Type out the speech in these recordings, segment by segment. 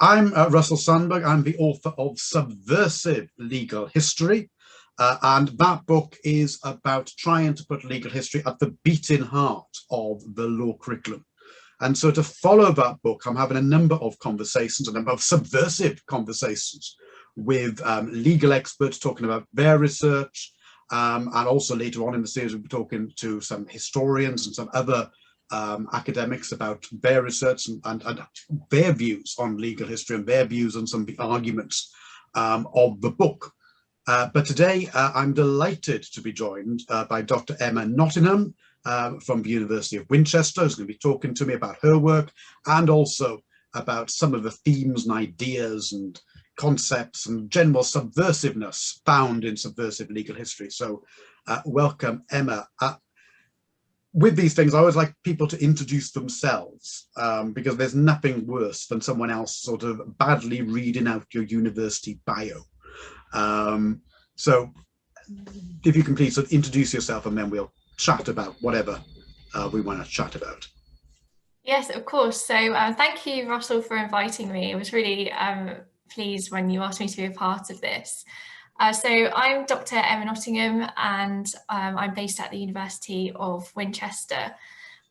I'm Russell Sandberg. I'm the author of Subversive Legal History, and that book is about trying to put legal history at the beating heart of the law curriculum. And so to follow that book, I'm having a number of conversations, a number of subversive conversations with legal experts talking about their research. And also later on in the series, we'll be talking to some historians and some other academics about their research and their views on legal history and their views on some of the arguments of the book. But today I'm delighted to be joined by Dr Emma Nottingham from the University of Winchester, who's going to be talking to me about her work and also about some of the themes and ideas and concepts and general subversiveness found in subversive legal history. So welcome, Emma. With these things, I always like people to introduce themselves because there's nothing worse than someone else sort of badly reading out your university bio. So if you can please sort of introduce yourself, and then we'll chat about whatever we want to chat about. Yes, of course. So thank you, Russell, for inviting me. I was really pleased when you asked me to be a part of this. So I'm Dr Emma Nottingham, and I'm based at the University of Winchester.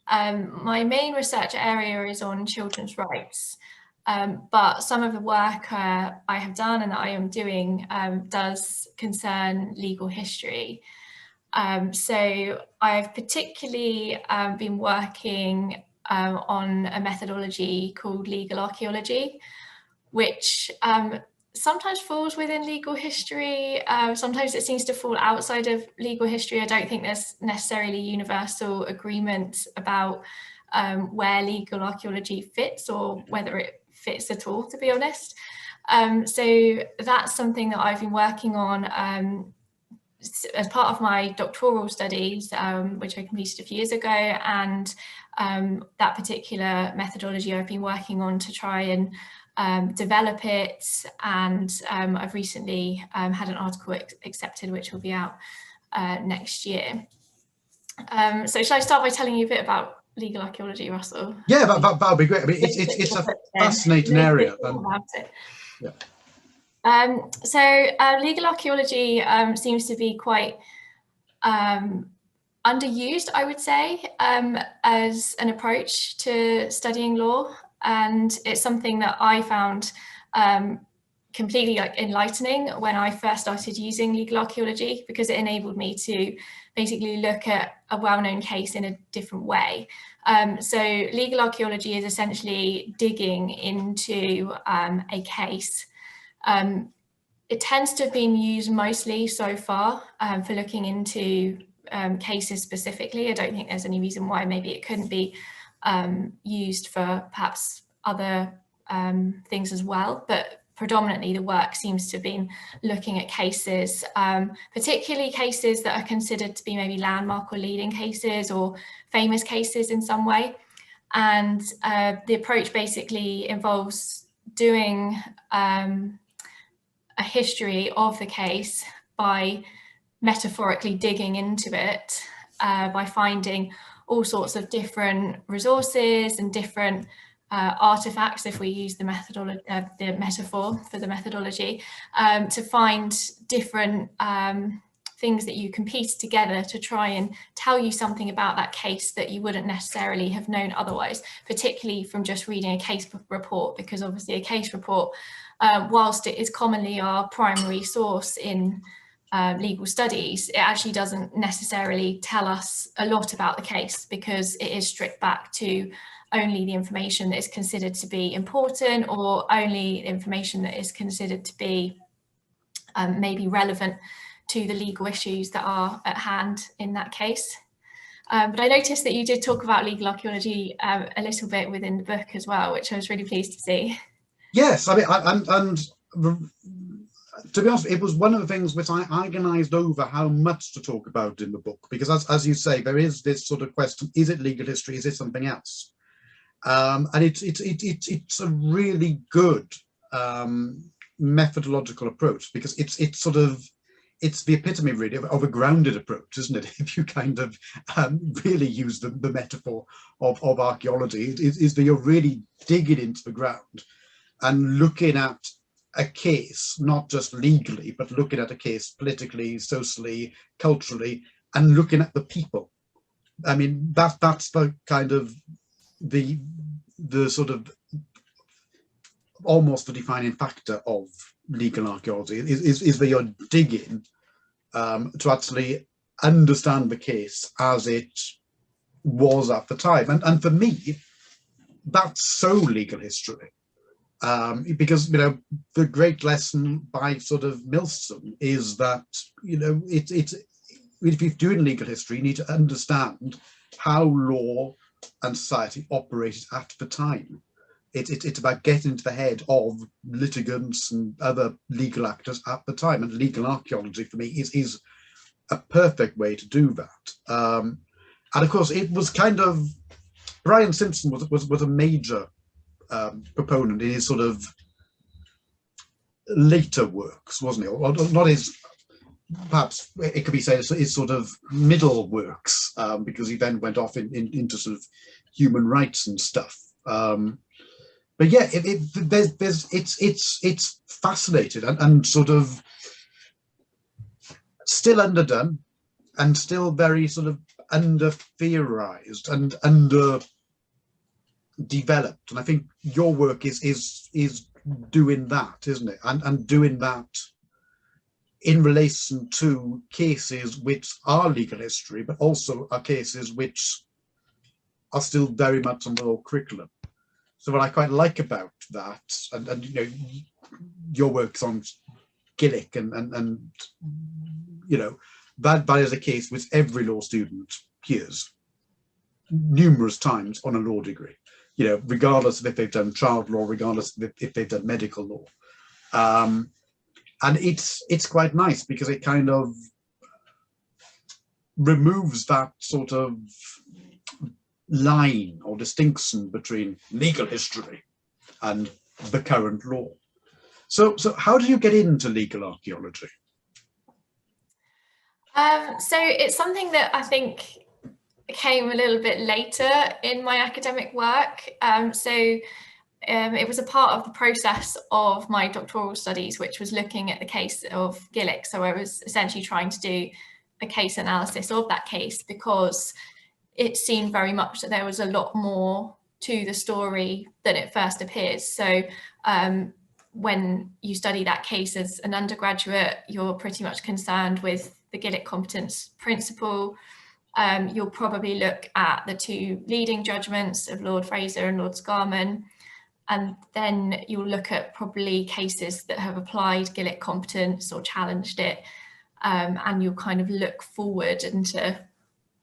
My main research area is on children's rights, but some of the work I have done and that I am doing does concern legal history. So I've particularly been working on a methodology called legal archaeology, which sometimes falls within legal history. Sometimes it seems to fall outside of legal history. I don't think there's necessarily universal agreement about where legal archaeology fits or whether it fits at all, to be honest. So that's something that I've been working on as part of my doctoral studies, which I completed a few years ago, and that particular methodology I've been working on to try and develop it, and I've recently had an article accepted which will be out next year. So shall I start by telling you a bit about legal archaeology, Russell? Yeah, that would be great. I mean, it's a fascinating area. About it. Yeah. So legal archaeology seems to be quite underused, I would say, as an approach to studying law. And it's something that I found completely enlightening when I first started using legal archaeology, because it enabled me to basically look at a well-known case in a different way. So legal archaeology is essentially digging into a case. It tends to have been used mostly so far for looking into cases specifically. I don't think there's any reason why maybe it couldn't be used for perhaps other things as well, but predominantly the work seems to have been looking at cases, particularly cases that are considered to be maybe landmark or leading cases or famous cases in some way. And the approach basically involves doing a history of the case by metaphorically digging into it, by finding all sorts of different resources and different artifacts, if we use the metaphor for the methodology, to find different things that you can piece together to try and tell you something about that case that you wouldn't necessarily have known otherwise, particularly from just reading a case report, because obviously a case report, whilst it is commonly our primary source in legal studies, it actually doesn't necessarily tell us a lot about the case, because it is stripped back to only the information that is considered to be important, or only information that is considered to be maybe relevant to the legal issues that are at hand in that case. But I noticed that you did talk about legal archaeology a little bit within the book as well, which I was really pleased to see. Yes, I mean, and to be honest, it was one of the things which I agonized over how much to talk about in the book, because as you say, there is this sort of question: is it legal history? Is it something else? And it's a really good methodological approach, because it's the epitome really of a grounded approach, isn't it? If you kind of really use the metaphor of archaeology, is that you're really digging into the ground and looking at a case, not just legally, but looking at a case politically, socially, culturally, and looking at the people. I mean, that's the kind of the sort of almost the defining factor of legal archaeology is that you're digging to actually understand the case as it was at the time. And for me, that's so legal history. Because, you know, the great lesson by sort of Milsom is that, you know, it's if you're doing legal history, you need to understand how law and society operated at the time. It's about getting into the head of litigants and other legal actors at the time, and legal archaeology for me is a perfect way to do that. And of course, it was kind of, Brian Simpson was a major proponent in his sort of later works, wasn't he? Or not his, perhaps it could be said his sort of middle works, because he then went off into sort of human rights and stuff. But yeah, it's fascinating and sort of still underdone and still very sort of under theorized and under developed. And I think your work is doing that, isn't it? And doing that in relation to cases which are legal history, but also are cases which are still very much on the law curriculum. So what I quite like about that, and you know, your work's on Gillick, and you know, that is a case which every law student hears numerous times on a law degree, you know, regardless of if they've done child law, regardless of if they've done medical law. And it's quite nice because it kind of removes that sort of line or distinction between legal history and the current law. So how did you get into legal archaeology? So it's something that I think came a little bit later in my academic work. It was a part of the process of my doctoral studies, which was looking at the case of Gillick. So I was essentially trying to do a case analysis of that case because it seemed very much that there was a lot more to the story than it first appears. So when you study that case as an undergraduate, you're pretty much concerned with the Gillick competence principle. You'll probably look at the two leading judgments of Lord Fraser and Lord Scarman, and then you'll look at probably cases that have applied Gillick competence or challenged it, and you'll kind of look forward into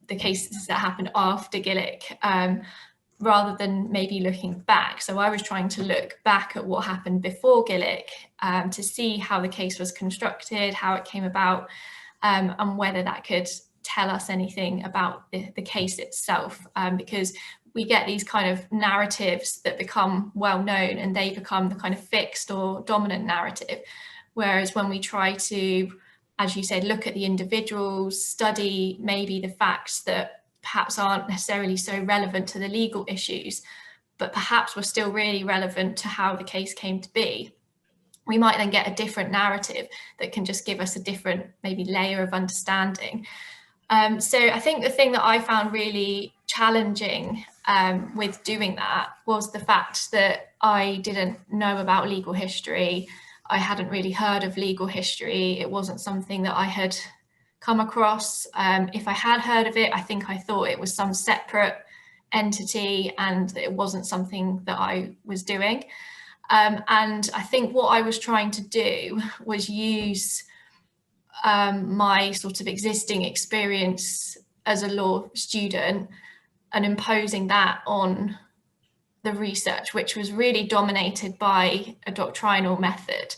the cases that happened after Gillick, rather than maybe looking back. So I was trying to look back at what happened before Gillick, to see how the case was constructed, how it came about, and whether that could tell us anything about the case itself, because we get these kind of narratives that become well known and they become the kind of fixed or dominant narrative. Whereas when we try to, as you said, look at the individuals, study maybe the facts that perhaps aren't necessarily so relevant to the legal issues, but perhaps were still really relevant to how the case came to be, we might then get a different narrative that can just give us a different maybe layer of understanding. So I think the thing that I found really challenging with doing that was the fact that I didn't know about legal history. I hadn't really heard of legal history. It wasn't something that I had come across. If I had heard of it, I think I thought it was some separate entity and that it wasn't something that I was doing. And I think what I was trying to do was use my sort of existing experience as a law student and imposing that on the research, which was really dominated by a doctrinal method,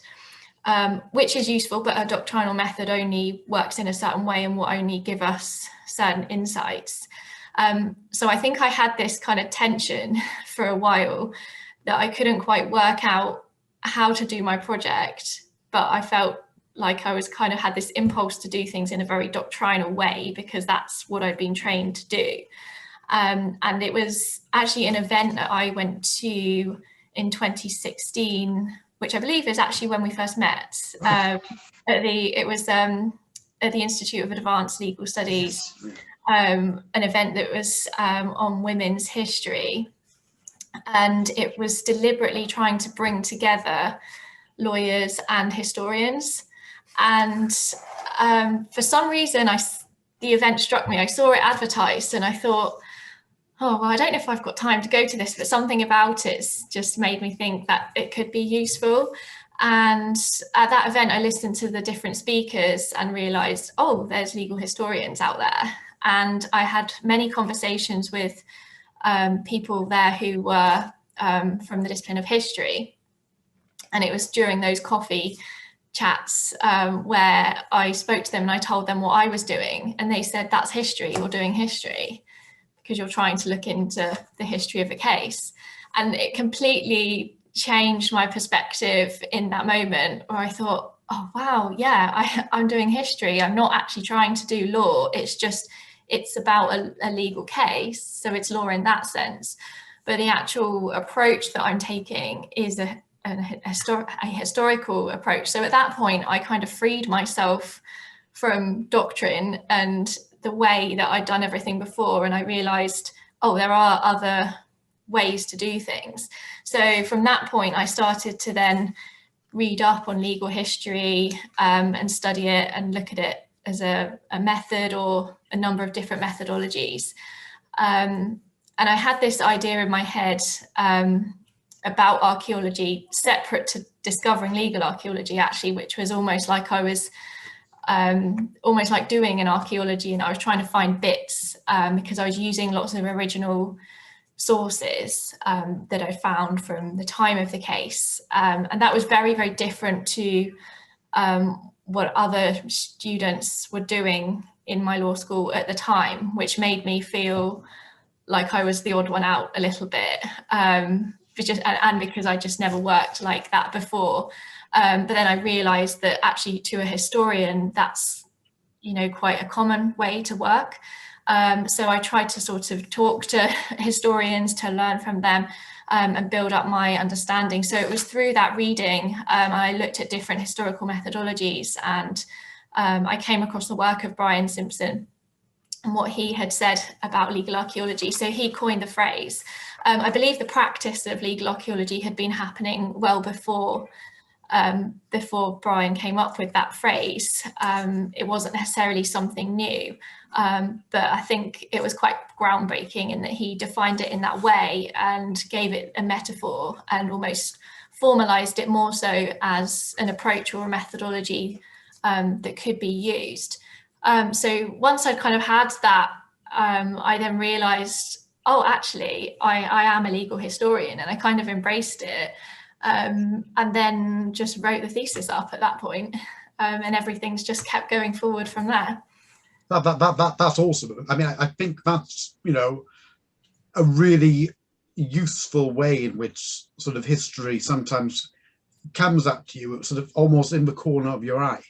which is useful, but a doctrinal method only works in a certain way and will only give us certain insights. So I think I had this kind of tension for a while that I couldn't quite work out how to do my project, but I felt like I was kind of had this impulse to do things in a very doctrinal way because that's what I'd been trained to do. And it was actually an event that I went to in 2016, which I believe is actually when we first met. It was at the Institute of Advanced Legal Studies, an event that was on women's history, and it was deliberately trying to bring together lawyers and historians. And for some reason, the event struck me. I saw it advertised and I thought, oh, well, I don't know if I've got time to go to this, but something about it just made me think that it could be useful. And at that event, I listened to the different speakers and realised, oh, there's legal historians out there. And I had many conversations with people there who were from the discipline of history. And it was during those coffee chats where I spoke to them and I told them what I was doing. And they said, that's history, you're doing history, because you're trying to look into the history of a case. And it completely changed my perspective in that moment, where I thought, oh, wow, yeah, I'm doing history. I'm not actually trying to do law. It's about a legal case. So it's law in that sense. But the actual approach that I'm taking is a historical approach. So at that point, I kind of freed myself from doctrine and the way that I'd done everything before. And I realized, oh, there are other ways to do things. So from that point, I started to then read up on legal history and study it and look at it as a method or a number of different methodologies. And I had this idea in my head about archaeology separate to discovering legal archaeology, actually, which was almost like I was almost like doing an archaeology, and I was trying to find bits because I was using lots of original sources that I found from the time of the case. And that was very, very different to what other students were doing in my law school at the time, which made me feel like I was the odd one out a little bit, and because I just never worked like that before. But then I realized that actually to a historian, that's, you know, quite a common way to work. So I tried to sort of talk to historians to learn from them and build up my understanding. So it was through that reading, I looked at different historical methodologies, and I came across the work of Brian Simpson and what he had said about legal archaeology. So he coined the phrase. I believe the practice of legal archaeology had been happening well before Brian came up with that phrase. It wasn't necessarily something new, but I think it was quite groundbreaking in that he defined it in that way and gave it a metaphor and almost formalized it more so as an approach or a methodology that could be used. So once I kind of had that, I then realized, oh, actually, I am a legal historian, and I kind of embraced it. And then just wrote the thesis up at that point, and everything's just kept going forward from there. That's awesome. I mean, I think that's, you know, a really useful way in which sort of history sometimes comes at you sort of almost in the corner of your eye.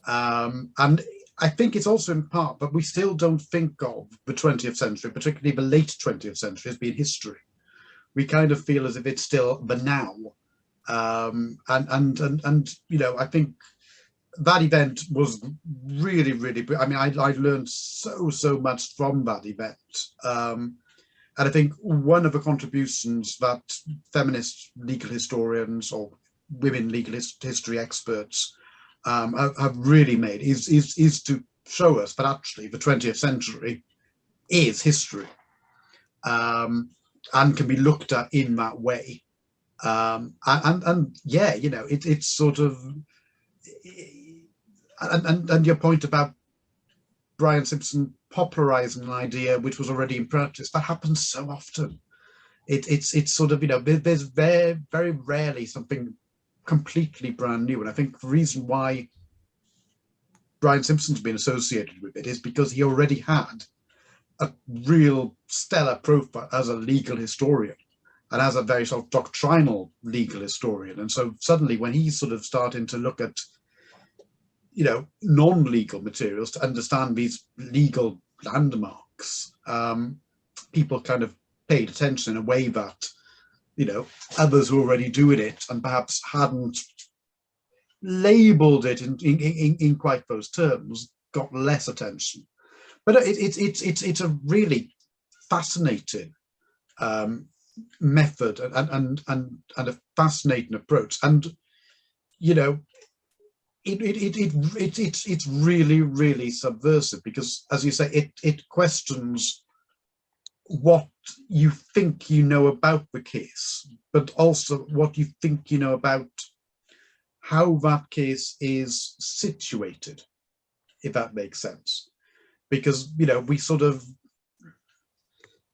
And I think it's also in part, but we still don't think of the 20th century, particularly the late 20th century, as being history. We kind of feel as if it's still the now. And you know, I think that event was really, really, I mean, I learned so much from that event. And I think one of the contributions that feminist legal historians or women legal history experts have really made is to show us that actually the 20th century is history, and can be looked at in that way. And yeah, you know, it's sort of, and your point about Brian Simpson popularizing an idea which was already in practice, that happens so often. It's sort of, you know, there's very, very rarely something completely brand new. And I think the reason why Brian Simpson's been associated with it is because he already had a real stellar profile as a legal historian and as a very sort of doctrinal legal historian. And so suddenly when he's sort of starting to look at, you know, non-legal materials to understand these legal landmarks, people kind of paid attention in a way that others who were already doing it and perhaps hadn't labeled it in quite those terms got less attention. But it's a really fascinating method and a fascinating approach, and it's really subversive, because, as you say, it questions what you think you know about the case, but also what you think you know about how that case is situated, if that makes sense. Because we sort of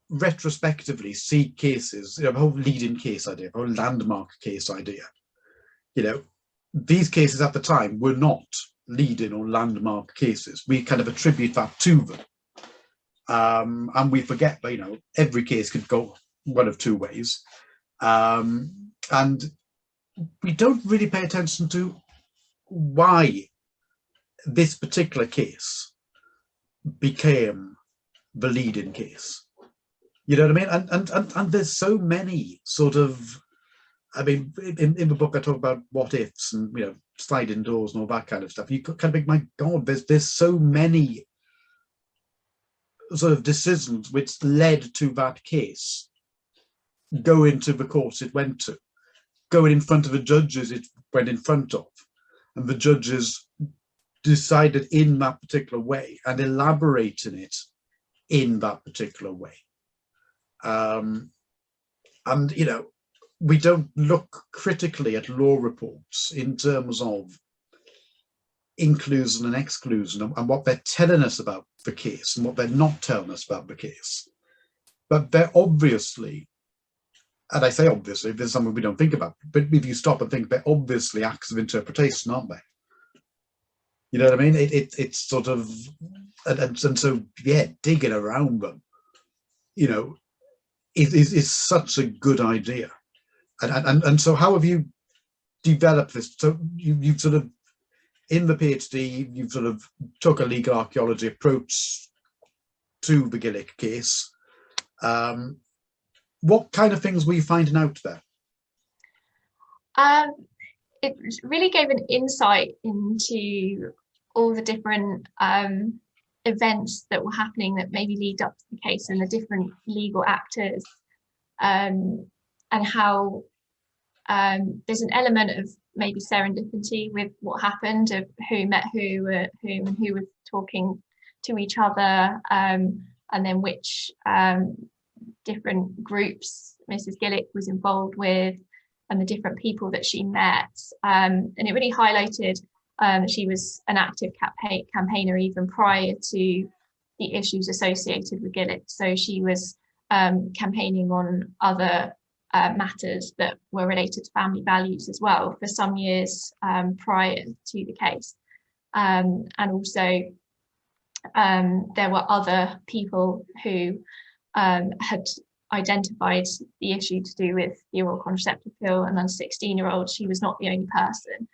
retrospectively see cases, the whole leading case idea, the whole landmark case idea. These cases at the time were not leading or landmark cases. We kind of attribute that to them. And we forget that, every case could go one of two ways. And we don't really pay attention to why this particular case became the leading case. You know what I mean? And there's so many sort of, in the book I talk about what ifs and sliding doors and all that kind of stuff. You kind of think, my God, there's so many sort of decisions which led to that case going to the courts it went to, going in front of the judges it went in front of, and the judges decided in that particular way and elaborating it in that particular way. And we don't look critically at law reports in terms of inclusion and exclusion and what they're telling us about the case and what they're not telling us about the case. But they're obviously, and I say obviously, there's something we don't think about, but if you stop and think, they're obviously acts of interpretation, aren't they? You know what I mean? It's sort of, and so, yeah, digging around them, is such a good idea. And so how have you developed this? So you've sort of, in the PhD, you've sort of took a legal archaeology approach to the Gillick case. What kind of things were you finding out there? It really gave an insight into all the different events that were happening that maybe lead up to the case, and the different legal actors, and how there's an element of maybe serendipity with what happened, of who met who, whom, and who was talking to each other, and then which different groups Mrs. Gillick was involved with, and the different people that she met. And it really highlighted that she was an active campaigner even prior to the issues associated with Gillick. So she was campaigning on other matters that were related to family values as well for some years prior to the case. And also there were other people who had identified the issue to do with the oral contraceptive pill, and under 16-year-olds, she was not the only person.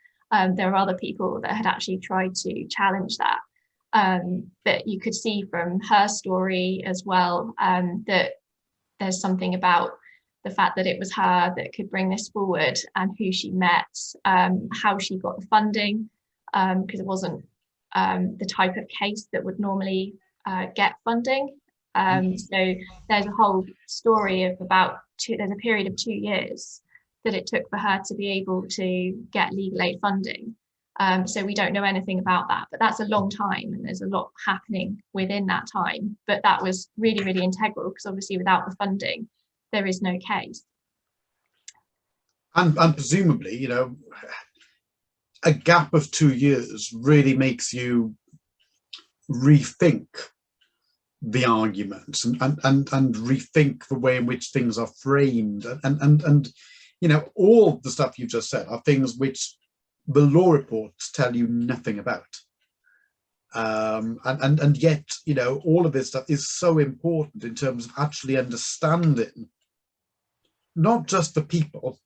There were other people that had actually tried to challenge that. But you could see from her story as well that there's something about the fact that it was her that could bring this forward, and who she met, how she got the funding, because it wasn't the type of case that would normally get funding. So there's a whole story of there's a period of 2 years that it took for her to be able to get legal aid funding. So we don't know anything about that, but that's a long time, and there's a lot happening within that time. But that was really, really integral, because obviously without the funding, there is no case. And presumably, a gap of 2 years really makes you rethink the arguments and rethink the way in which things are framed, and all the stuff you've just said are things which the law reports tell you nothing about, and yet all of this stuff is so important in terms of actually understanding not just the people,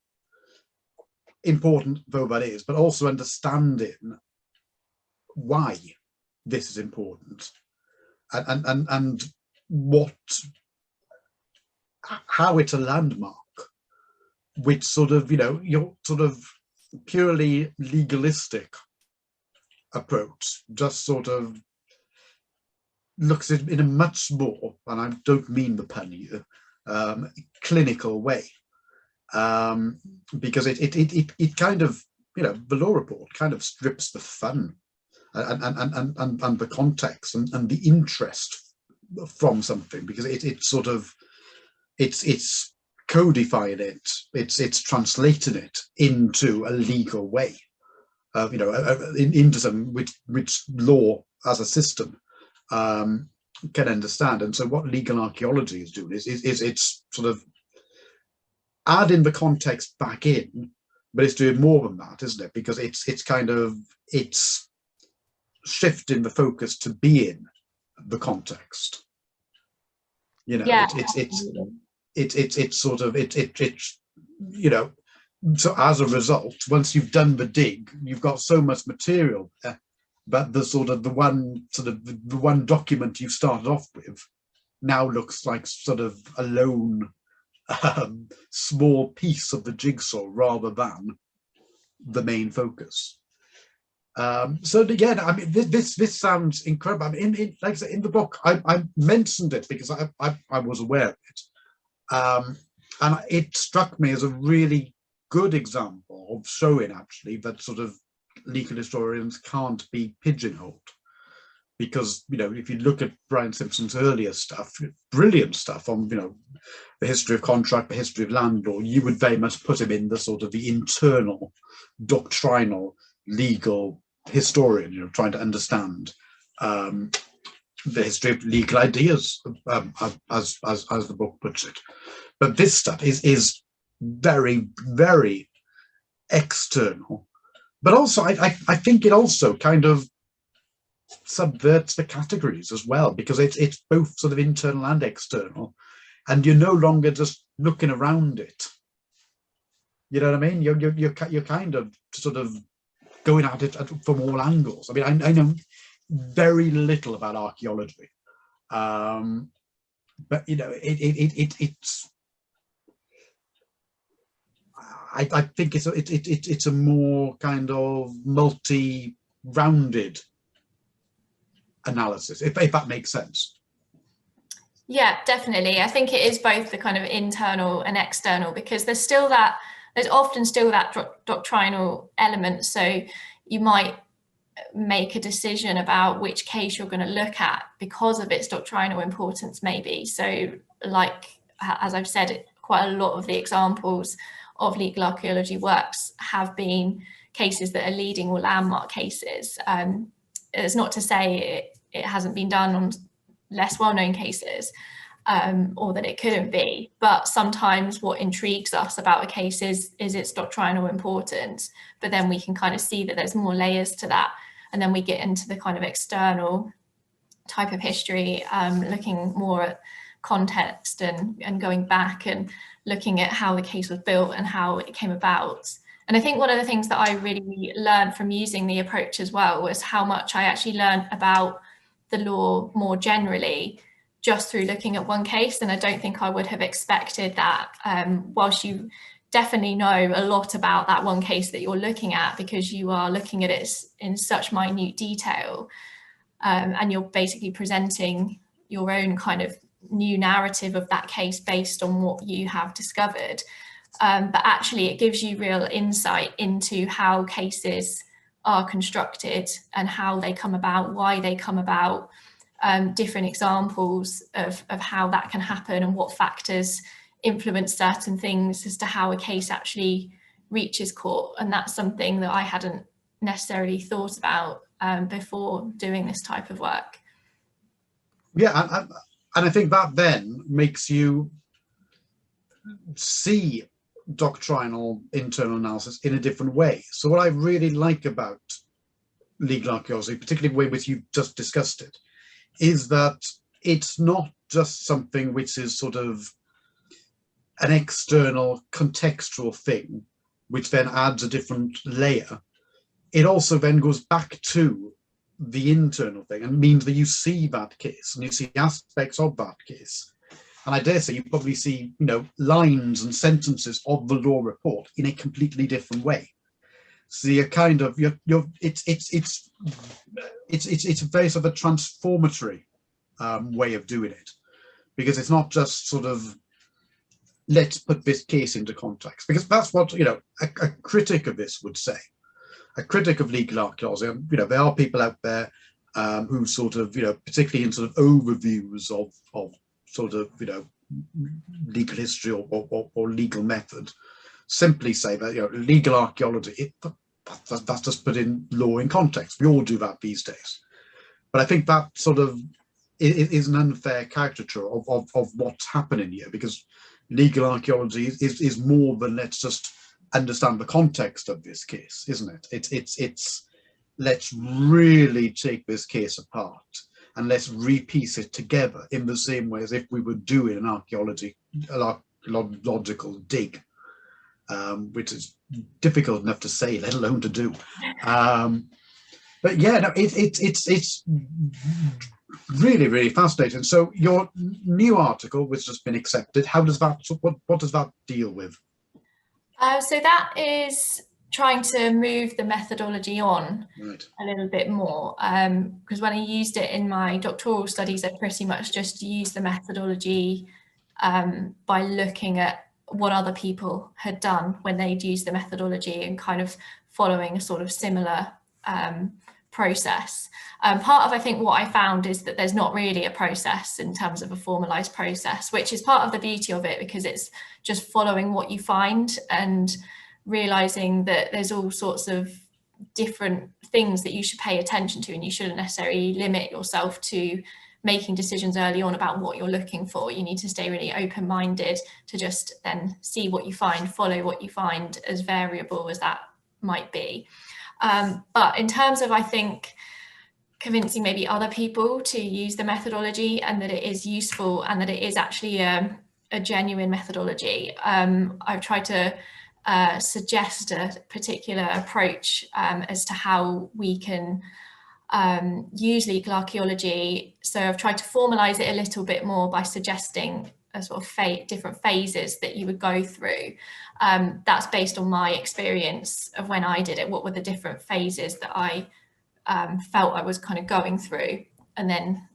important though that is, but also understanding why this is important, and how it's a landmark, which sort of, your sort of purely legalistic approach just sort of looks at it in a much more, and I don't mean the pun here, clinical way, because it kind of, the law report kind of strips the fun and the context and the interest from something, because it's codifying it, it's translating it into a legal way, into some which law as a system can understand. And so what legal archaeology is doing is it's sort of adding the context back in, but it's doing more than that, isn't it? Because it's shifting the focus to being the context. Yeah, it's sort of so as a result, once you've done the dig, you've got so much material there, but the one document you started off with now looks like sort of a lone small piece of the jigsaw rather than the main focus. So again, I mean, this sounds incredible. I mean, like I said, in the book, I mentioned it because I was aware of it, and it struck me as a really good example of showing actually that sort of legal historians can't be pigeonholed. Because, if you look at Brian Simpson's earlier stuff, brilliant stuff on, the history of contract, the history of land law, you would very much put him in the sort of the internal, doctrinal, legal historian, trying to understand the history of legal ideas, as the book puts it. But this stuff is very, very external. But also, I think it also kind of subverts the categories as well, because it's both sort of internal and external, and you're no longer just looking around it. You know what I mean? You're kind of sort of going at it from all angles. I mean, I know very little about archaeology, but it's. I think it's a more kind of multi-rounded analysis, if that makes sense. Yeah, definitely. I think it is both the kind of internal and external, because there's often still that doctrinal element. So you might make a decision about which case you're going to look at because of its doctrinal importance, maybe. So, like, as I've said, quite a lot of the examples of legal archaeology works have been cases that are leading or landmark cases. It's not to say it hasn't been done on less well-known cases, or that it couldn't be, but sometimes what intrigues us about a case is its doctrinal importance, but then we can kind of see that there's more layers to that, and then we get into the kind of external type of history, looking more at context and going back and looking at how the case was built and how it came about. And I think one of the things that I really learned from using the approach as well was how much I actually learned about the law more generally just through looking at one case. And I don't think I would have expected that, whilst you definitely know a lot about that one case that you're looking at, because you are looking at it in such minute detail, and you're basically presenting your own kind of new narrative of that case based on what you have discovered. But actually it gives you real insight into how cases are constructed and how they come about, why they come about, different examples of how that can happen and what factors influence certain things as to how a case actually reaches court. And that's something that I hadn't necessarily thought about before doing this type of work. Yeah, and I think that then makes you see doctrinal internal analysis in a different way. So what I really like about legal archaeology, particularly the way which you just discussed it, is that it's not just something which is sort of an external contextual thing, which then adds a different layer. It also then goes back to the internal thing and means that you see that case and you see aspects of that case, And I dare say you probably see, lines and sentences of the law report in a completely different way. So you're kind of it's a very sort of a transformatory way of doing it, because it's not just sort of, let's put this case into context, because that's what a critic of this would say. A critic of legal archaeology, there are people out there who sort of, particularly in sort of overviews of sort of, legal history or legal method, simply say that, legal archaeology, that's just put in law in context. We all do that these days. But I think that sort of is an unfair caricature of what's happening here, because legal archaeology is more than let's just understand the context of this case, isn't it? It's let's really take this case apart and let's repiece it together in the same way as if we were doing an archaeological dig, which is difficult enough to say, let alone to do. But yeah, no, it's really, really fascinating. So your new article, which has been accepted, how does that, what does that deal with? So that is trying to move the methodology on a little bit more, because when I used it in my doctoral studies, I pretty much just used the methodology by looking at what other people had done when they'd used the methodology and kind of following a sort of similar process. Part of, I think, what I found is that there's not really a process in terms of a formalized process, which is part of the beauty of it, because it's just following what you find and realizing that there's all sorts of different things that you should pay attention to, and you shouldn't necessarily limit yourself to making decisions early on about what you're looking for. You need to stay really open-minded to just then see what you find, follow what you find, as variable as that might be. But in terms of, I think, convincing maybe other people to use the methodology and that it is useful and that it is actually a genuine methodology, I've tried to suggest a particular approach as to how we can use legal archaeology. So I've tried to formalize it a little bit more by suggesting a sort of different phases that you would go through. That's based on my experience of when I did it. What were the different phases that I felt I was kind of going through, and then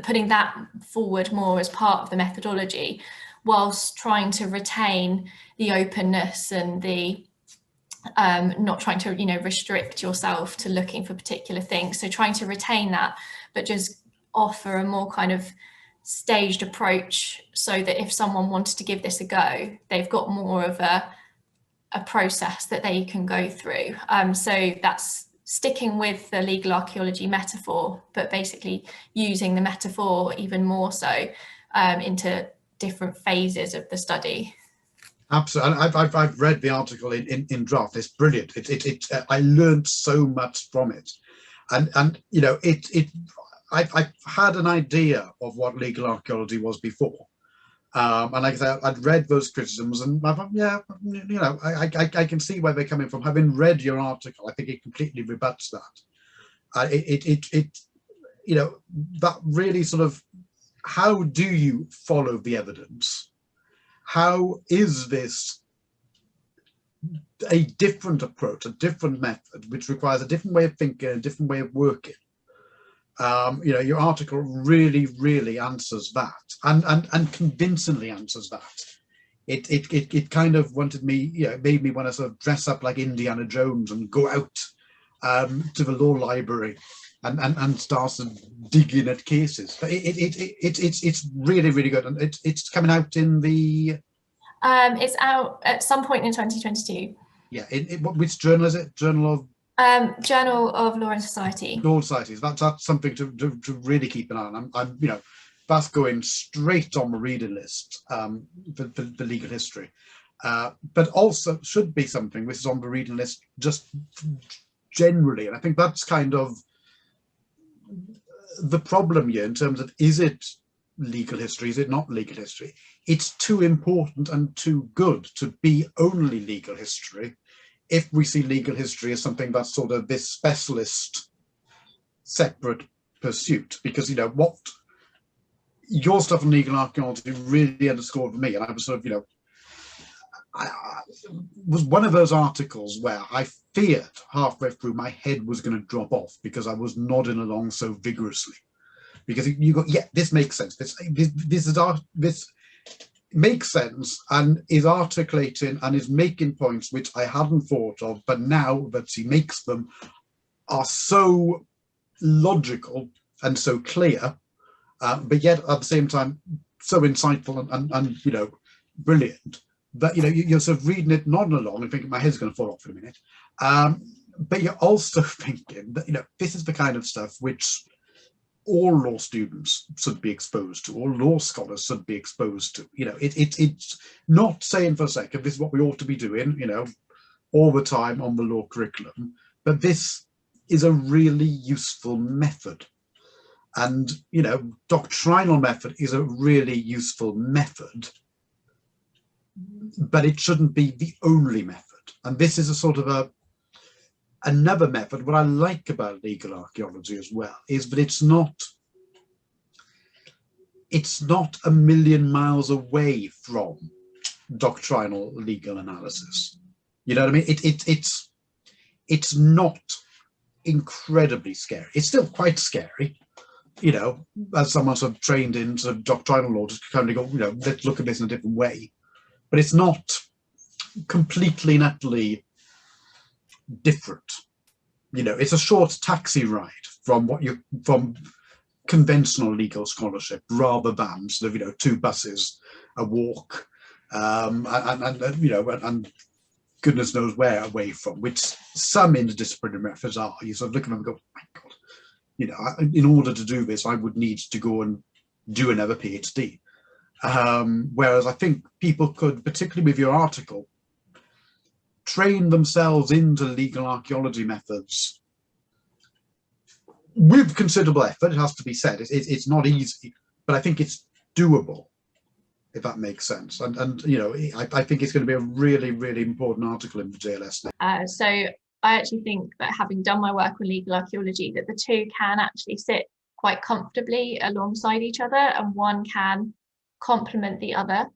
putting that forward more as part of the methodology, whilst trying to retain the openness and the not trying to restrict yourself to looking for particular things. So trying to retain that, but just offer a more kind of staged approach, so that if someone wanted to give this a go, they've got more of a process that they can go through. So that's sticking with the legal archaeology metaphor, but basically using the metaphor even more so into different phases of the study. Absolutely. I've read the article in draft. It's brilliant. I learned so much from it, and I've had an idea of what legal archaeology was before, and like I said, I'd read those criticisms, and I thought, yeah, I can see where they're coming from. Having read your article, I think it completely rebuts that. That really sort of, how do you follow the evidence? How is this a different approach, a different method, which requires a different way of thinking, a different way of working? Your article really, really answers that, and convincingly answers that. It kind of made me want to sort of dress up like Indiana Jones and go out to the law library and start digging at cases. But it's really, really good, and it's coming out in the. It's out at some point in 2022. Yeah. Which journal is it? Journal of Law and Society. Law and Society. That's something to really keep an eye on. I'm that's going straight on the reading list for legal history, but also should be something which is on the reading list just generally. And I think that's kind of the problem here in terms of, is it legal history? Is it not legal history? It's too important and too good to be only legal history if we see legal history as something that's sort of this specialist separate pursuit. Because your stuff on legal archaeology really underscored for me, and I was sort of, I was one of those articles where I feared halfway through my head was going to drop off because I was nodding along so vigorously. Because you go, yeah, this makes sense. This makes sense and is articulating and is making points which I hadn't thought of, but now that she makes them are so logical and so clear, but yet at the same time so insightful and brilliant, that you're sort of reading it, nodding along and thinking my head's going to fall off in a minute, but you're also thinking that this is the kind of stuff which all law students should be exposed to, all law scholars should be exposed to. It's not saying for a second this is what we ought to be doing all the time on the law curriculum, but this is a really useful method. And doctrinal method is a really useful method, but it shouldn't be the only method. And this is a sort of another method. What I like about legal archaeology as well is that it's not a million miles away from doctrinal legal analysis. You know what I mean? It's not incredibly scary. It's still quite scary, as someone sort of trained in sort of doctrinal law, just kind of go, let's look at this in a different way. But it's not completely and utterly different. It's a short taxi ride from conventional legal scholarship, rather than sort of two buses, a walk, and goodness knows where away from, which some interdisciplinary methods are. You sort of look at them and go, my God, in order to do this, I would need to go and do another PhD. Whereas I think people could, particularly with your article, train themselves into legal archaeology methods with considerable effort. It has to be said. It's not easy, but I think it's doable, if that makes sense. And I think it's going to be a really, really important article in the JLS now. So I actually think that, having done my work on legal archaeology, that the two can actually sit quite comfortably alongside each other, and one can complement the other.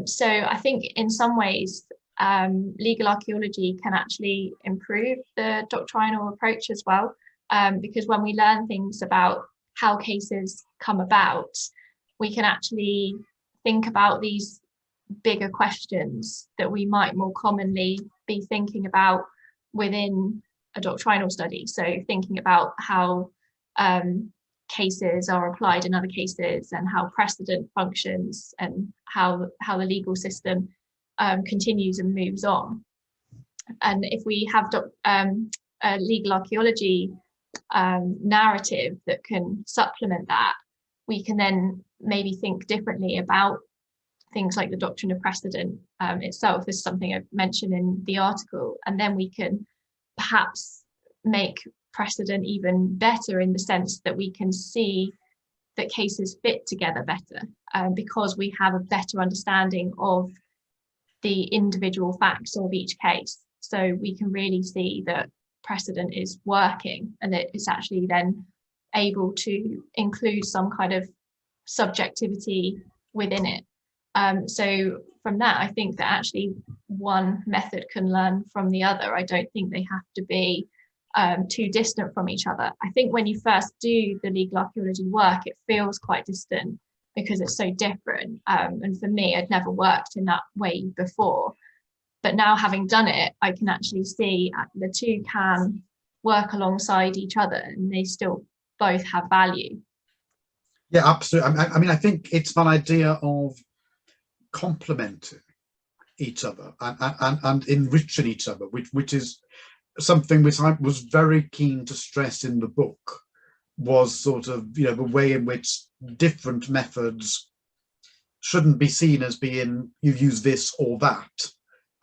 So I think in some ways legal archaeology can actually improve the doctrinal approach as well, because when we learn things about how cases come about, we can actually think about these bigger questions that we might more commonly be thinking about within a doctrinal study. So thinking about how cases are applied in other cases, and how precedent functions, and how the legal system continues and moves on. And if we have a legal archaeology narrative that can supplement that, we can then maybe think differently about things like the doctrine of precedent itself. This is something I've mentioned in the article, and then we can perhaps make precedent even better, in the sense that we can see that cases fit together better, because we have a better understanding of the individual facts of each case. So we can really see that precedent is working, and that it's actually then able to include some kind of subjectivity within it. So from that, I think that actually one method can learn from the other. I don't think they have to be too distant from each other. I think when you first do the legal archaeology work, it feels quite distant because it's so different. And for me, I'd never worked in that way before. But now, having done it, I can actually see the two can work alongside each other, and they still both have value. Yeah, absolutely. I mean, I think it's that idea of complementing each other and enriching each other, which is something which I was very keen to stress in the book, was sort of, the way in which different methods shouldn't be seen as being, you use this or that,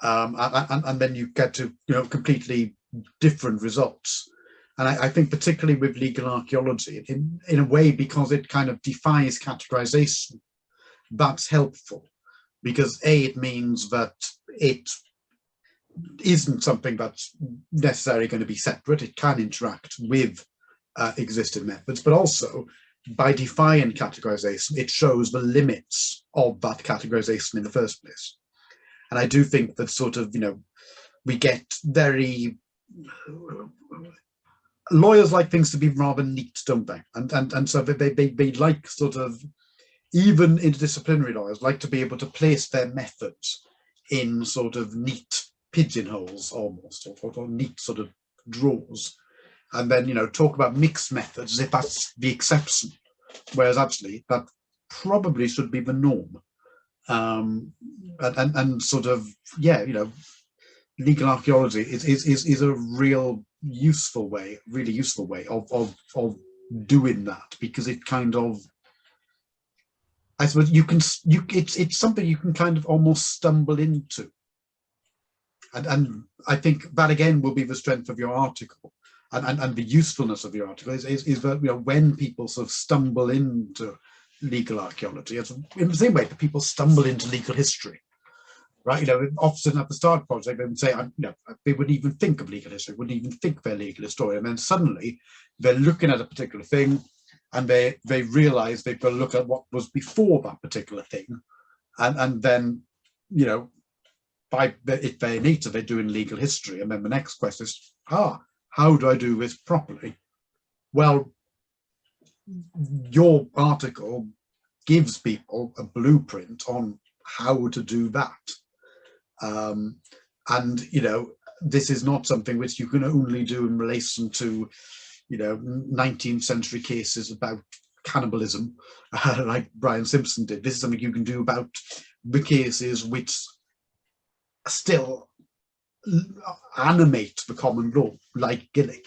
and then you get to, completely different results. And I think particularly with legal archaeology, in a way, because it kind of defies categorization, that's helpful, because it means that it isn't something that's necessarily going to be separate. It can interact with existing methods, but also by defying categorization, it shows the limits of that categorization in the first place. And I do think that sort of, we get very, lawyers like things to be rather neat, don't they? And so they like sort of, even interdisciplinary lawyers like to be able to place their methods in sort of neat pigeonholes almost, or neat sort of drawers, and then talk about mixed methods as if that's the exception, whereas actually that probably should be the norm. And sort of, yeah, legal archaeology is a real useful way, really useful way of doing that, because it kind of, I suppose it's something you can kind of almost stumble into. And I think that again will be the strength of your article, and the usefulness of your article is that when people sort of stumble into legal archaeology, it's in the same way that people stumble into legal history, right? Often at the start of the project they would say, they wouldn't even think of legal history, wouldn't even think they're a legal historian, and then suddenly they're looking at a particular thing, and they realize they've got to look at what was before that particular thing, and then if they're native, they're doing legal history, and then the next question is, how do I do this properly? Well, your article gives people a blueprint on how to do that, and this is not something which you can only do in relation to 19th century cases about cannibalism, like Brian Simpson did. This is something you can do about the cases which still animate the common law, like Gillick.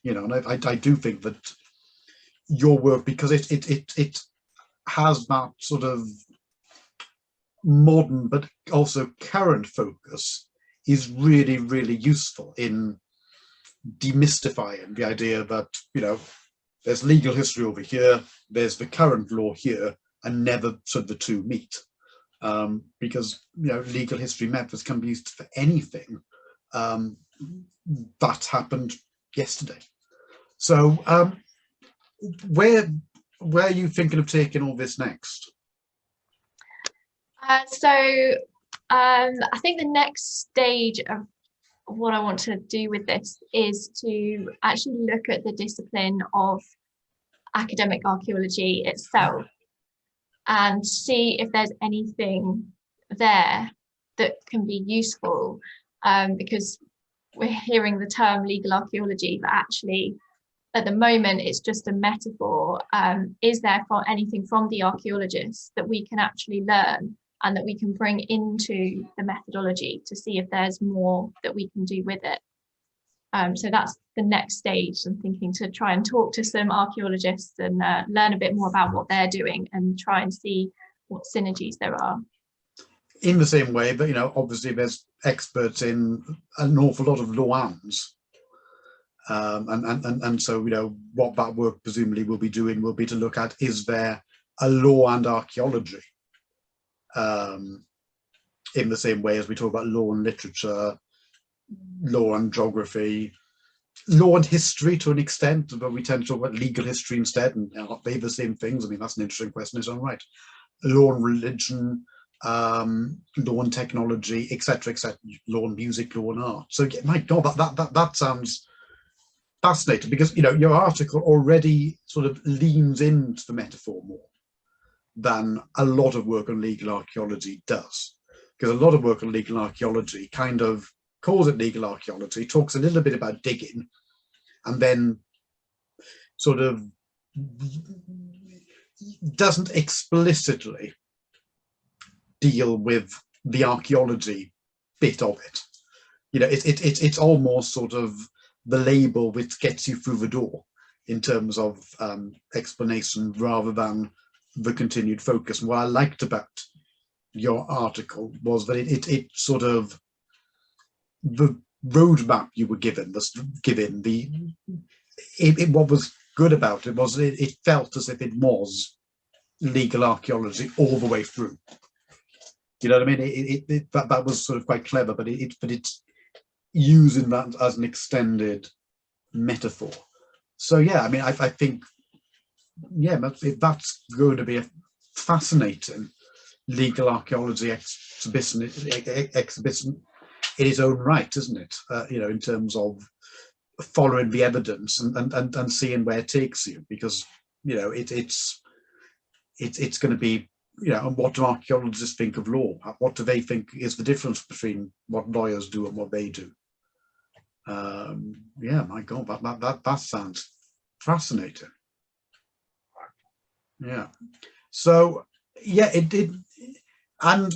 And I do think that your work, because it has that sort of modern but also current focus, is really, really useful in demystifying the idea that there's legal history over here, there's the current law here, and never should the two meet, because legal history methods can be used for anything that happened yesterday. So where are you thinking of taking all this next? I think the next stage of what I want to do with this is to actually look at the discipline of academic archaeology itself and see if there's anything there that can be useful, because we're hearing the term legal archaeology, but actually at the moment it's just a metaphor. Is there anything from the archaeologists that we can actually learn and that we can bring into the methodology to see if there's more that we can do with it? So that's the next stage. I'm thinking to try and talk to some archaeologists and learn a bit more about what they're doing and try and see what synergies there are. In the same way that, obviously there's experts in an awful lot of law-ams. And so, what that work presumably will be doing will be to look at, is there a law and archaeology? In the same way as we talk about law and literature, law and geography, law and history to an extent, but we tend to talk about legal history instead, and are they the same things? I mean, that's an interesting question in its own right. Law and religion, law and technology, etc., law and music, law and art. So my God, that sounds fascinating, because your article already sort of leans into the metaphor more than a lot of work on legal archaeology does, because a lot of work on legal archaeology kind of calls it legal archaeology, talks a little bit about digging, and then sort of doesn't explicitly deal with the archaeology bit of it. It's almost sort of the label which gets you through the door in terms of explanation, rather than the continued focus. And what I liked about your article was that it sort of, the roadmap you were given, what was good about it was it felt as if it was legal archaeology all the way through. You know what I mean? That was sort of quite clever, but it's using that as an extended metaphor. So yeah, I mean, I think yeah, that's going to be a fascinating legal archaeology exhibition in its own right, isn't it? In terms of following the evidence and seeing where it takes you, because it's going to be, and what do archaeologists think of law? What do they think is the difference between what lawyers do and what they do? Yeah, my God, that sounds fascinating. Yeah. So yeah, it did. And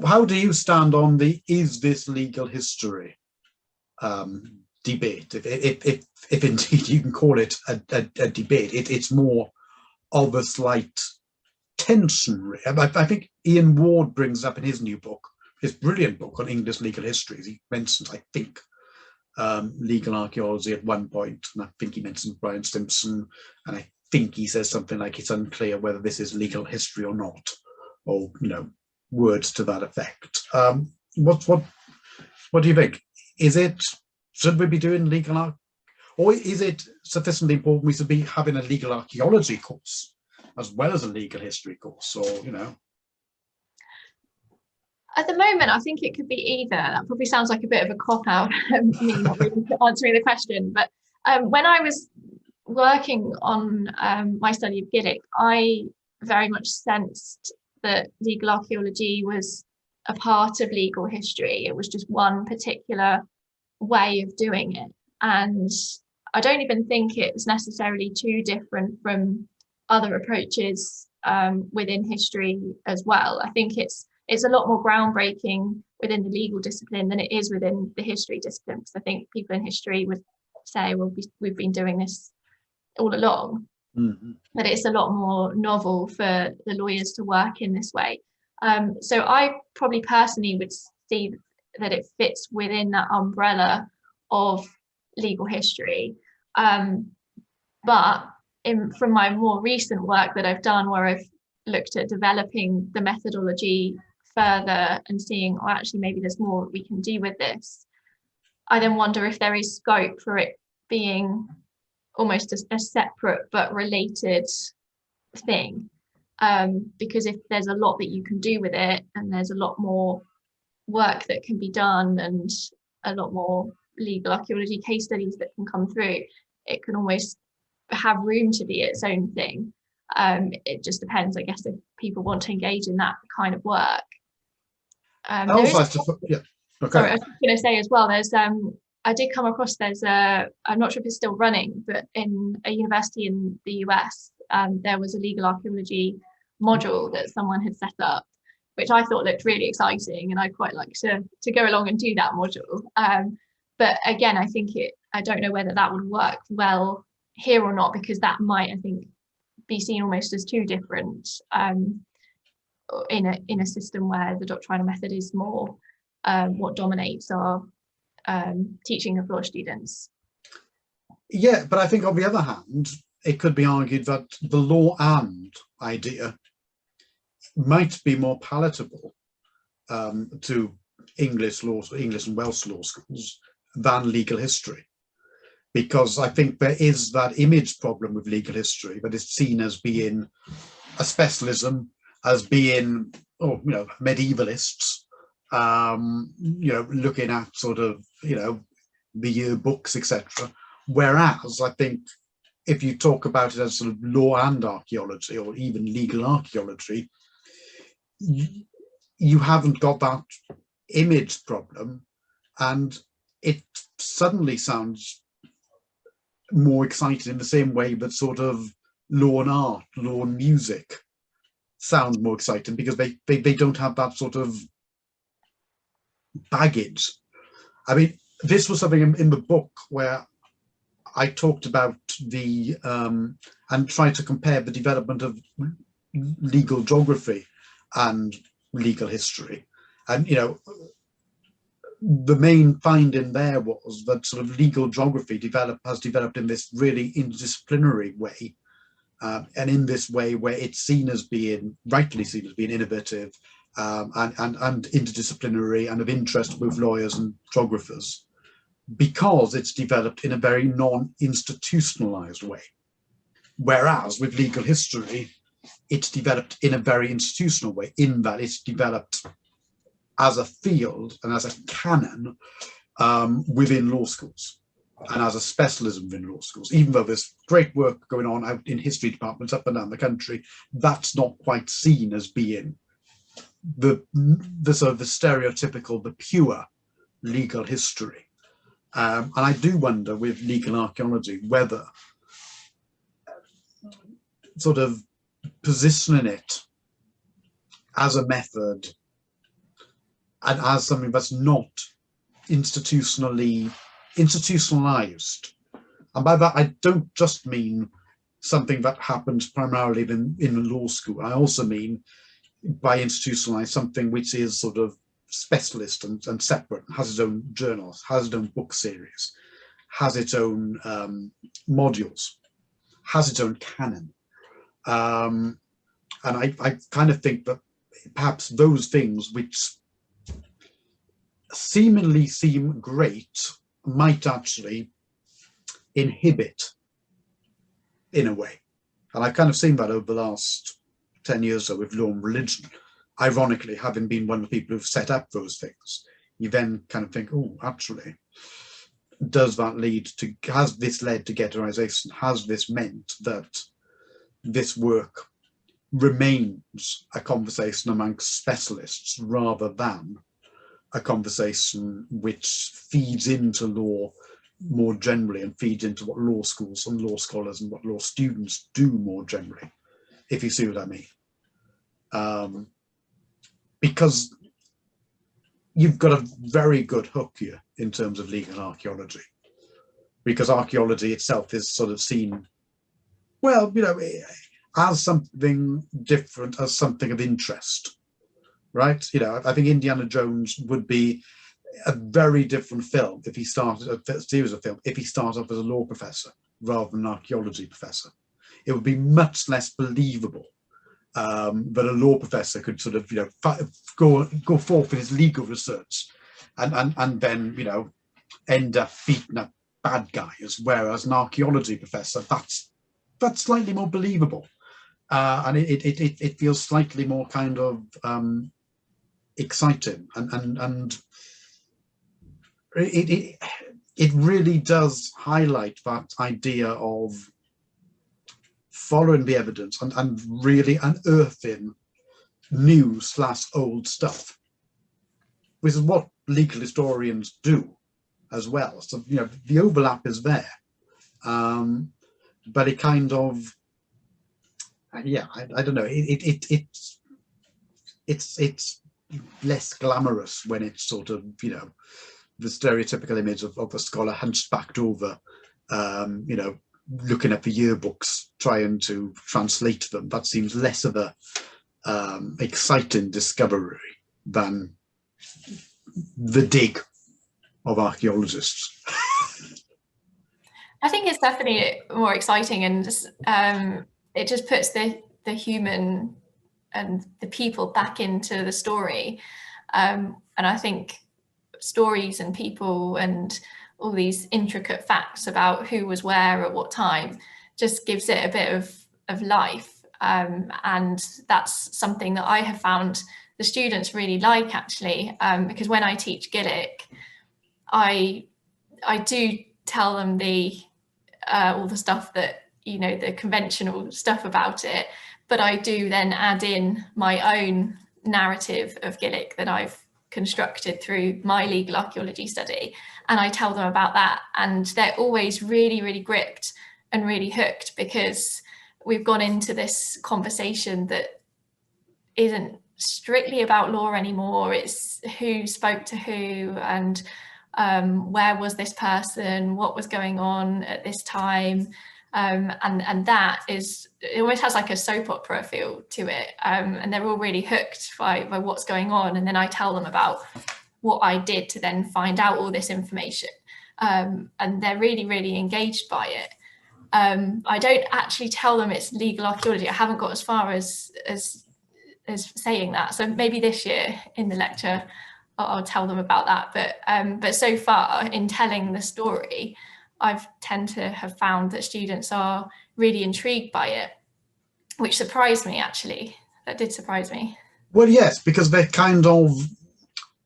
how do you stand on the is this legal history debate? If indeed you can call it a debate, it's more of a slight tension. I think Ian Ward brings up in his new book, his brilliant book on English legal history. He mentions, I think, legal archaeology at one point, and I think he mentions Brian Simpson, and I think he says something like it's unclear whether this is legal history or not, or words to that effect. What do you think? Should we be doing legal art, or is it sufficiently important we should be having a legal archaeology course as well as a legal history course, or At the moment, I think it could be either. That probably sounds like a bit of a cop-out, me not really answering the question. But when I was working on my study of Gillick, I very much sensed that legal archaeology was a part of legal history. It was just one particular way of doing it. And I don't even think it's necessarily too different from other approaches within history as well. I think it's a lot more groundbreaking within the legal discipline than it is within the history discipline, because I think people in history would say, well, we've been doing this all along. Mm-hmm. But it's a lot more novel for the lawyers to work in this way. So I probably personally would see that it fits within that umbrella of legal history. But from my more recent work that I've done, where I've looked at developing the methodology further and seeing, oh, actually, maybe there's more we can do with this, I then wonder if there is scope for it being almost a separate but related thing. Because if there's a lot that you can do with it, and there's a lot more work that can be done, and a lot more legal archaeology case studies that can come through, it can almost have room to be its own thing. It just depends, I guess, if people want to engage in that kind of work. Yeah. Okay. Sorry, I was going to say as well, I did come across, I'm not sure if it's still running, but in a university in the US, there was a legal archaeology module that someone had set up, which I thought looked really exciting, and I'd quite like to go along and do that module. But again, I don't know whether that would work well here or not, because that might, I think, be seen almost as too different in a system where the doctrinal method is more what dominates our teaching of law students. Yeah, but I think on the other hand, it could be argued that the law and idea might be more palatable to English and Welsh law schools than legal history, because I think there is that image problem with legal history, that it's seen as being a specialism, as being medievalists, looking at sort of the yearbooks, etc. Whereas I think if you talk about it as sort of law and archaeology, or even legal archaeology, you haven't got that image problem, and it suddenly sounds more exciting in the same way that sort of law and art, law and music sound more exciting, because they don't have that sort of baggage. I mean, this was something in the book where I talked about and tried to compare the development of legal geography and legal history. And, the main finding there was that sort of legal geography has developed in this really interdisciplinary way, and in this way where it's rightly seen as being innovative and interdisciplinary and of interest with lawyers and geographers, because it's developed in a very non-institutionalized way. Whereas with legal history, it's developed in a very institutional way, in that it's developed as a field and as a canon within law schools and as a specialism within law schools. Even though there's great work going on out in history departments up and down the country, that's not quite seen as being the sort of the stereotypical, the pure legal history. And I do wonder with legal archaeology whether sort of positioning it as a method and as something that's not institutionalized. And by that, I don't just mean something that happens primarily in law school. I also mean by institutionalized something which is sort of specialist and separate, has its own journals, has its own book series, has its own modules, has its own canon. And I kind of think that perhaps those things which seemingly seem great might actually inhibit in a way. And I've kind of seen that over the last 10 years or so with law and religion. Ironically, having been one of the people who've set up those things, you then kind of think, oh, actually, does that lead to, has this led to ghettoization? Has this meant that this work remains a conversation amongst specialists rather than a conversation which feeds into law more generally and feeds into what law schools and law scholars and what law students do more generally, if you see what I mean. Because you've got a very good hook here in terms of legal archaeology, because archaeology itself is sort of seen, well, you know, as something different, as something of interest, right? You know, I think Indiana Jones would be a very different film if he started a series of films if he started off as a law professor rather than an archaeology professor. It would be much less believable that a law professor could sort of, you know, go forth in his legal research and then, you know, end up beating up bad guys, whereas an archaeology professor, that's slightly more believable, and it feels slightly more kind of exciting, and it really does highlight that idea of following the evidence and really unearthing new/old stuff, which is what legal historians do as well. So, you know, the overlap is there, but it kind of, yeah, I don't know, it's less glamorous when it's sort of, you know, the stereotypical image of a scholar hunchbacked over, you know, looking at the yearbooks, trying to translate them. That seems less of a exciting discovery than the dig of archaeologists. I think it's definitely more exciting, and just, it just puts the human and the people back into the story. And I think stories and people and all these intricate facts about who was where at what time just gives it a bit of life. And that's something that I have found the students really like, actually, because when I teach Gillick, I do tell them all the stuff that, you know, the conventional stuff about it, but I do then add in my own narrative of Gillick that I've constructed through my legal archaeology study, and I tell them about that, and they're always really, really gripped and really hooked, because we've gone into this conversation that isn't strictly about law anymore. It's who spoke to who, and where was this person, what was going on at this time, and that is, it always has like a soap opera feel to it, and they're all really hooked by what's going on, and then I tell them about what I did to then find out all this information, and they're really, really engaged by it. I don't actually tell them it's legal archaeology. I haven't got as far as saying that, so maybe this year in the lecture I'll tell them about that, but so far in telling the story, I've tend to have found that students are really intrigued by it, which surprised me, actually. That did surprise me. Well, yes, because they're kind of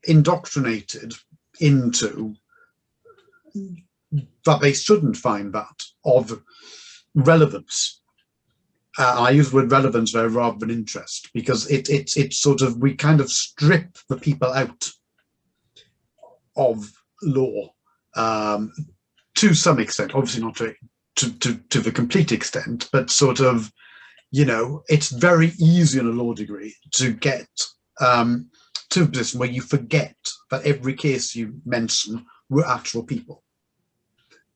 indoctrinated into that they shouldn't find that of relevance. I use the word relevance there rather than interest, because it's sort of, we kind of strip the people out of law to some extent, obviously not to the complete extent, but sort of, you know, it's very easy in a law degree to get to a position where you forget that every case you mention were actual people.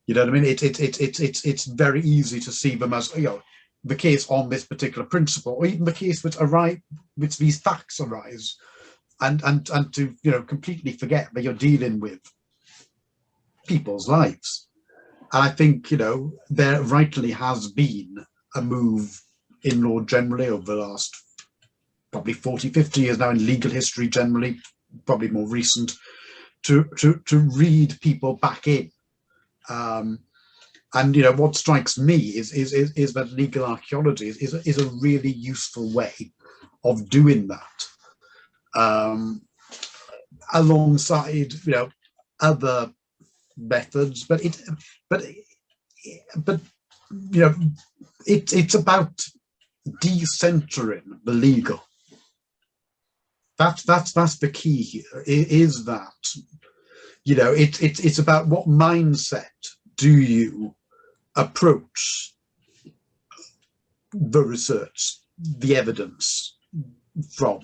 You know what I mean? It's very easy to see them as, you know, the case on this particular principle, or even the case which these facts arise, and to, you know, completely forget that you're dealing with people's lives. And I think, you know, there rightly has been a move in law generally over the last probably 40, 50 years now, in legal history generally, probably more recent, to read people back in. And, you know, what strikes me is that legal archaeology is a really useful way of doing that, alongside, you know, other methods. But you know, it's about decentering the legal. That's the key here. Is that, you know, it's about what mindset do you approach the research, the evidence from.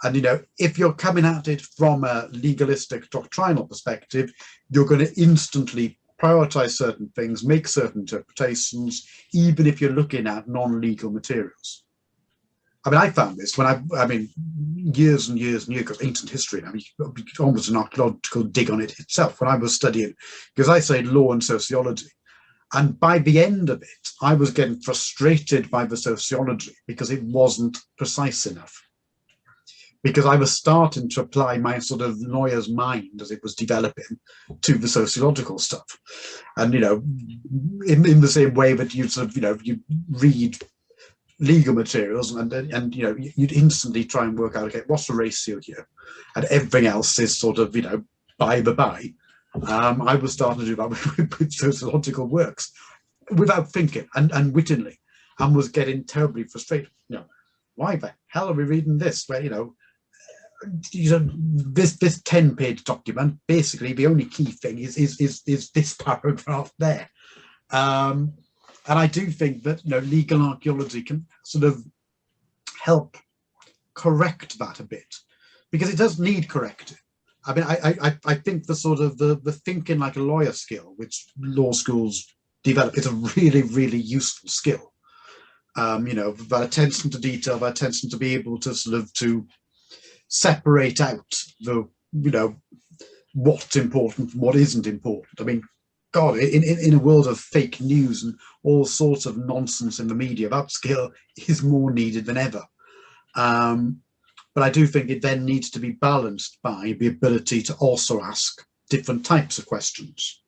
And, you know, if you're coming at it from a legalistic doctrinal perspective, you're going to instantly prioritize certain things, make certain interpretations, even if you're looking at non-legal materials. I mean, I found this when I mean, years and years and years, because ancient history, I mean, almost an archaeological dig on it itself, when I was studying, because I studied law and sociology. And by the end of it, I was getting frustrated by the sociology because it wasn't precise enough. Because I was starting to apply my sort of lawyer's mind as it was developing to the sociological stuff. And, you know, in the same way that you sort of, you know, you read legal materials and you know, you'd instantly try and work out, okay, what's the ratio here? And everything else is sort of, you know, by the by. I was starting to do that with sociological works without thinking and unwittingly, and was getting terribly frustrated. You know, why the hell are we reading this? Where, you know, this 10-page document, basically the only key thing is this paragraph there. And I do think that, you know, legal archaeology can sort of help correct that a bit, because it does need correcting. I mean, I think the sort of the thinking like a lawyer skill, which law schools develop, is a really, really useful skill. You know, that attention to detail, that attention to be able to sort of to separate out the, you know, what's important and what isn't important. I mean, God, in a world of fake news and all sorts of nonsense in the media, that skill is more needed than ever. But I do think it then needs to be balanced by the ability to also ask different types of questions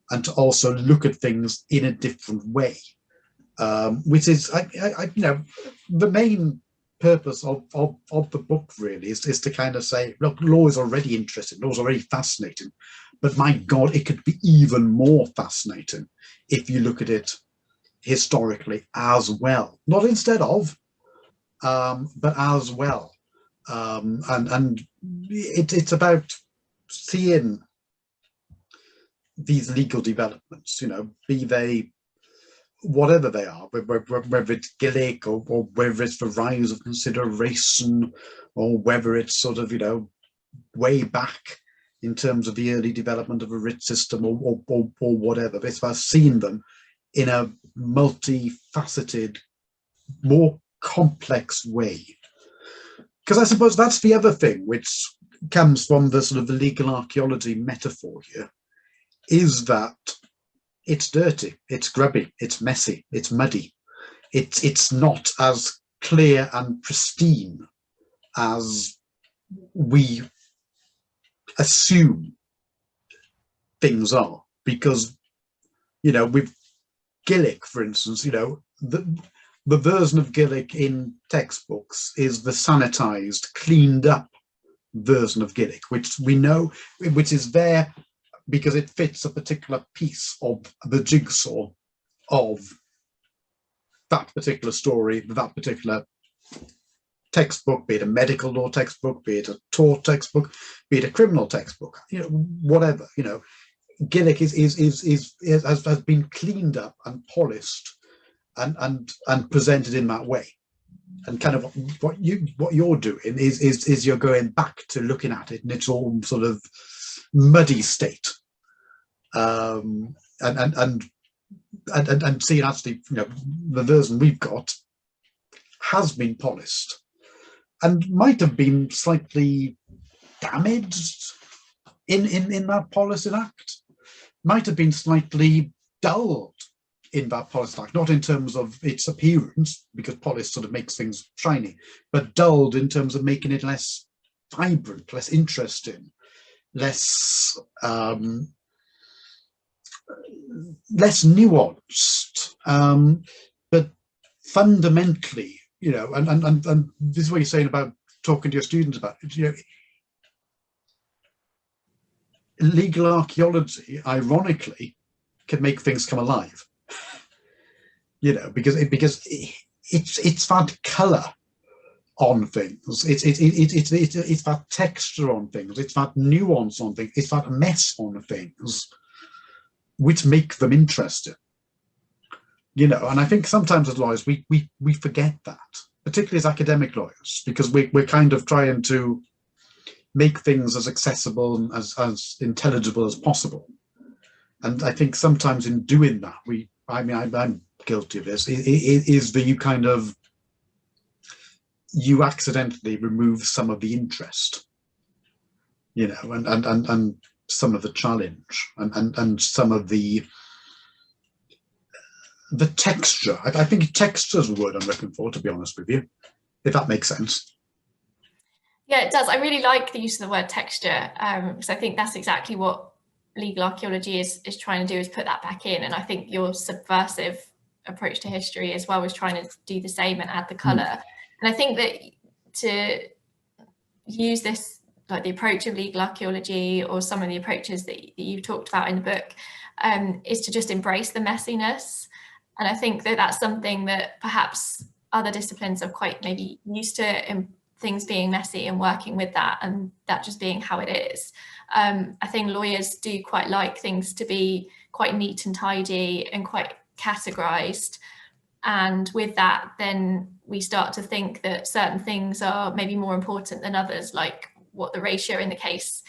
and to also look at things in a different way, which is, you know, the main purpose of the book really is to kind of say, look, law is already interesting, law is already fascinating, but my God, it could be even more fascinating if you look at it historically as well, not instead of, but as well. And it's about seeing these legal developments, you know, be they whatever they are, whether it's Gillick or whether it's the rise of consideration, or whether it's sort of, you know, way back in terms of the early development of a writ system, or whatever. It's about seeing them in a multifaceted, more complex way. Because I suppose that's the other thing which comes from the sort of the legal archaeology metaphor here, is that it's dirty, it's grubby, it's messy, it's muddy. It's not as clear and pristine as we assume things are, because You know, with Gillick, for instance, you know, the version of Gillick in textbooks is the sanitized, cleaned up version of Gillick, which we know, which is there because it fits a particular piece of the jigsaw of that particular story, that particular textbook, be it a medical law textbook, be it a tort textbook, be it a criminal textbook, you know, whatever, you know, Gillick has been cleaned up and polished and presented in that way. And kind of what you're doing is you're going back to looking at it in its all sort of muddy state, and seeing actually, you know, the version we've got has been polished and might have been slightly damaged in that policing act, might have been slightly dulled in that polished act, not in terms of its appearance, because polish sort of makes things shiny, but dulled in terms of making it less vibrant, less interesting, less nuanced. But fundamentally, you know, and this is what you're saying about talking to your students about it, you know, legal archaeology, ironically, can make things come alive. You know, because it's that colour on things, it's that texture on things, it's that nuance on things, it's that mess on things, which make them interesting. You know, and I think sometimes as lawyers we forget that, particularly as academic lawyers, because we're kind of trying to make things as accessible and as intelligible as possible. And I think sometimes in doing that, I'm guilty of this, is that you accidentally remove some of the interest, you know, and some of the challenge and some of the texture. I think texture is the word I'm looking for, to be honest with you, if that makes sense. Yeah, it does. I really like the use of the word texture, because I think that's exactly what legal archaeology is trying to do, is put that back in. And I think your subversive approach to history as well was trying to do the same and add the colour. And I think that to use this, like the approach of legal archaeology or some of the approaches that you've talked about in the book, is to just embrace the messiness. And I think that that's something that perhaps other disciplines are quite maybe used to, things being messy and working with that, and that just being how it is. I think lawyers do quite like things to be quite neat and tidy and quite categorized. And with that, then we start to think that certain things are maybe more important than others, like what the ratio in the case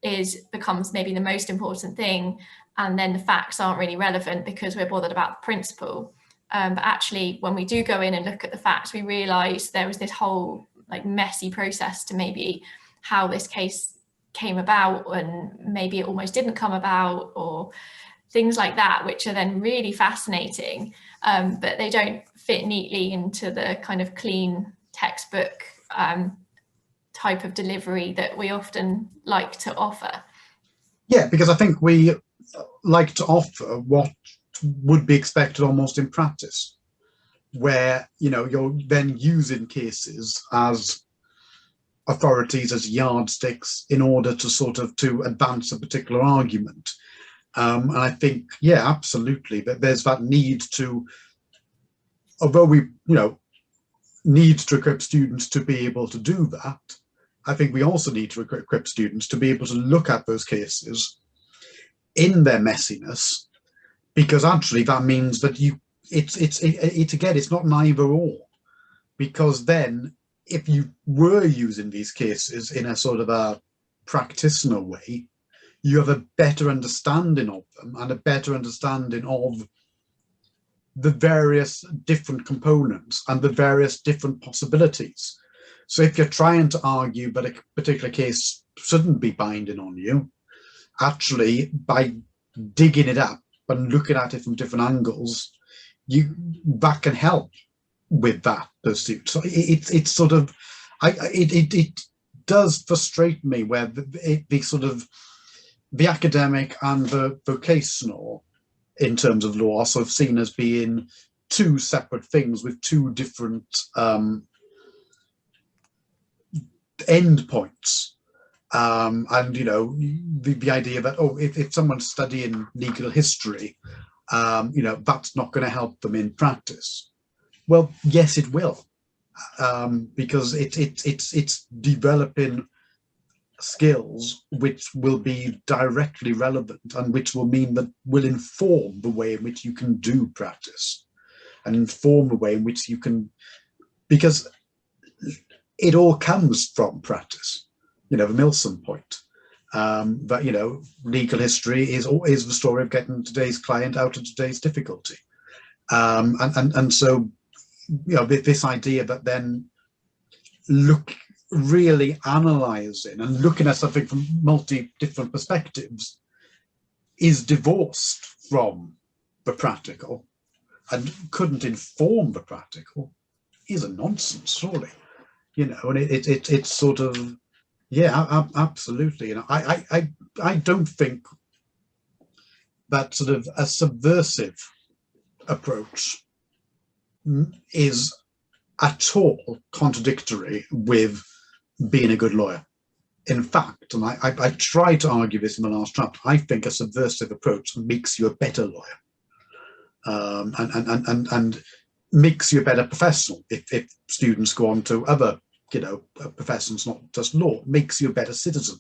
is becomes maybe the most important thing. And then the facts aren't really relevant because we're bothered about the principle. But actually, when we do go in and look at the facts, we realize there was this whole like messy process to maybe how this case came about, and maybe it almost didn't come about, or things like that, which are then really fascinating, but they don't fit neatly into the kind of clean textbook type of delivery that we often like to offer. Yeah, because I think we like to offer what would be expected almost in practice, where, you know, you're then using cases as authorities, as yardsticks, in order to sort of to advance a particular argument. And I think, yeah, absolutely, that there's that need to, although we, you know, need to equip students to be able to do that, I think we also need to equip students to be able to look at those cases in their messiness, because actually that means that it's not an either or, because then if you were using these cases in a sort of a practitioner way, you have a better understanding of them and a better understanding of the various different components and the various different possibilities. So if you're trying to argue that a particular case shouldn't be binding on you, actually by digging it up and looking at it from different angles, that can help with that pursuit. So it's sort of, it does frustrate me where the sort of the academic and the vocational in terms of law are sort of seen as being two separate things with two different end points. And you know, the idea that, oh, if someone's studying legal history, you know, that's not going to help them in practice. Well, yes, it will, because it's developing skills which will be directly relevant and which will mean that will inform the way in which you can do practice and inform the way in which you can, because it all comes from practice. You know, the Milson point, that, you know, legal history is always the story of getting today's client out of today's difficulty. And so, you know, this idea that then really analysing and looking at something from different perspectives is divorced from the practical and couldn't inform the practical is a nonsense, surely. You know, and it's sort of, yeah, absolutely. You know, I don't think that sort of a subversive approach is at all contradictory with being a good lawyer. In fact, and I tried to argue this in the last chapter, I think a subversive approach makes you a better lawyer, and makes you a better professional. If students go on to other, you know, professions, not just law, makes you a better citizen,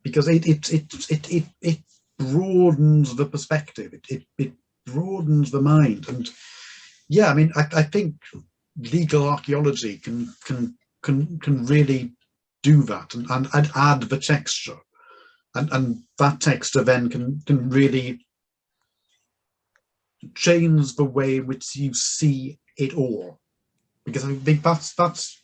because it broadens the perspective, it broadens the mind. And yeah, I mean, I think legal archaeology can really do that and add the texture, and that texture then can really change the way in which you see it all. Because I think that's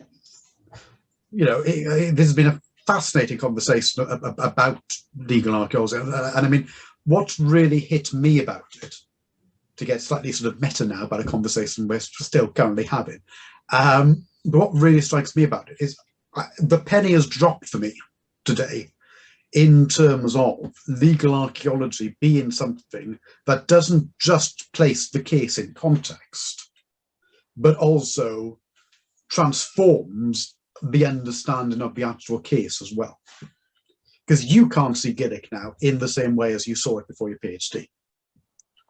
you know, there's been a fascinating conversation about legal archaeology, and I mean, what really hit me about it, to get slightly sort of meta now about a conversation we're still currently having, but what really strikes me about it is the penny has dropped for me today in terms of legal archaeology being something that doesn't just place the case in context, but also transforms the understanding of the actual case as well. Because you can't see Gillick now in the same way as you saw it before your PhD.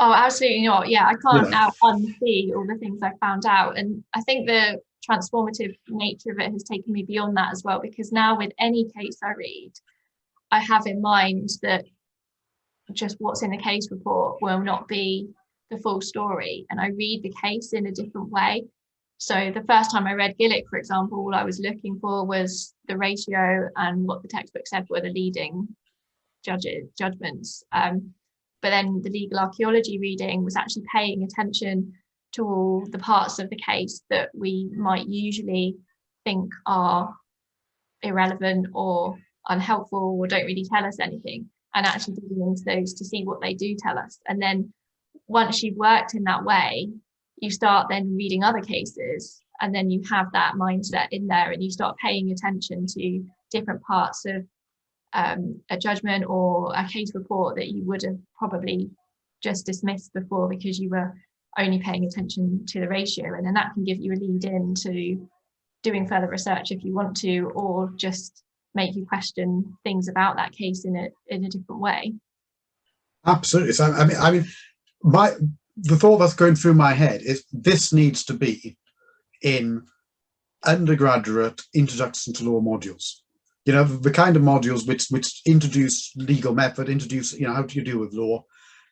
Oh, absolutely not. Yeah, I can't You know, now unsee all the things I found out. And I think the transformative nature of it has taken me beyond that as well, because now with any case I read, I have in mind that just what's in the case report will not be the full story. And I read the case in a different way. So the first time I read Gillick, for example, all I was looking for was the ratio and what the textbook said were the leading judgments. But then the legal archaeology reading was actually paying attention to all the parts of the case that we might usually think are irrelevant or unhelpful or don't really tell us anything, and actually digging into those to see what they do tell us. And then once you've worked in that way, you start then reading other cases, and then you have that mindset in there, and you start paying attention to different parts of a judgment or a case report that you would have probably just dismissed before because you were only paying attention to the ratio. And then that can give you a lead in to doing further research if you want to, or just make you question things about that case in a different way. Absolutely. So I mean, the thought that's going through my head is this needs to be in undergraduate introduction to law modules. You know, the kind of modules which introduce legal method, introduce, you know, how do you deal with law.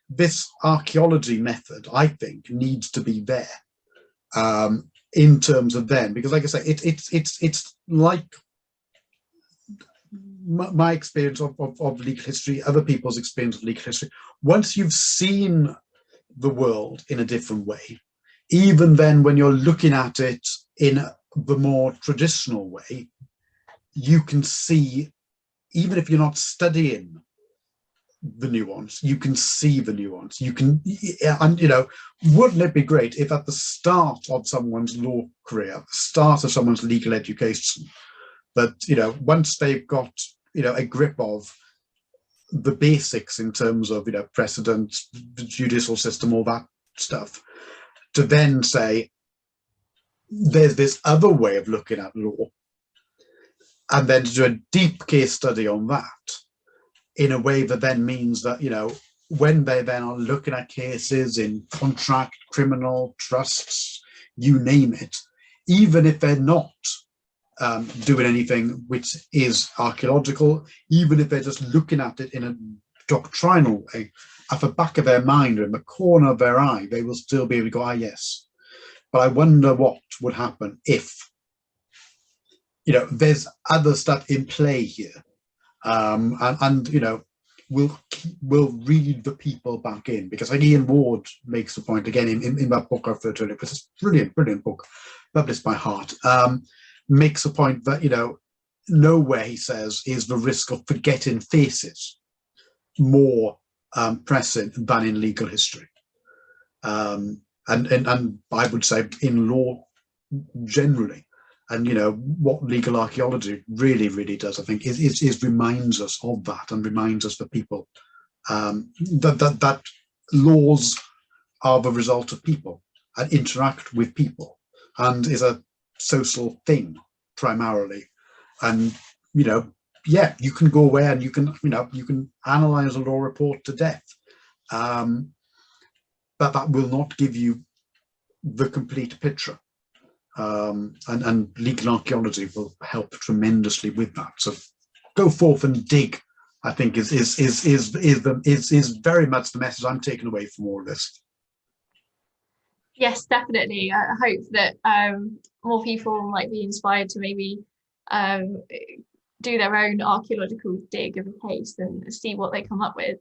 This archaeology method, I think, needs to be there, in terms of then, because like I say, it's like my experience of legal history, other people's experience of legal history. Once you've seen the world in a different way, even then when you're looking at it in the more traditional way, you can see, even if you're not studying the nuance, you can see the nuance. You can, and you know, wouldn't it be great if at the start of someone's law career, the start of someone's legal education, that, you know, once they've got, you know, a grip of the basics in terms of, you know, precedent, the judicial system, all that stuff, to then say there's this other way of looking at law, and then to do a deep case study on that in a way that then means that, you know, when they then are looking at cases in contract, criminal, trusts, you name it, even if they're not doing anything which is archaeological, even if they're just looking at it in a doctrinal way, at the back of their mind or in the corner of their eye, they will still be able to go, ah, yes, but I wonder what would happen if, you know, there's other stuff in play here. And you know, we'll read the people back in, because like Ian Ward makes the point again in that book I referred to earlier, because it's a brilliant book, published by Hart, makes a point that, you know, nowhere, he says, is the risk of forgetting faces more pressing than in legal history. And I would say in law generally. And, you know, what legal archaeology really does, I think, is reminds us of that, and reminds us, the people, that laws are the result of people and interact with people, and is a social thing primarily. And, you know, yeah, you can go away and you can, you know, you can analyze a law report to death, but that will not give you the complete picture. And legal archaeology will help tremendously with that. So go forth and dig, I think, is very much the message I'm taking away from all of this. Yes, definitely. I hope that more people might be inspired to maybe do their own archaeological dig of a case and see what they come up with.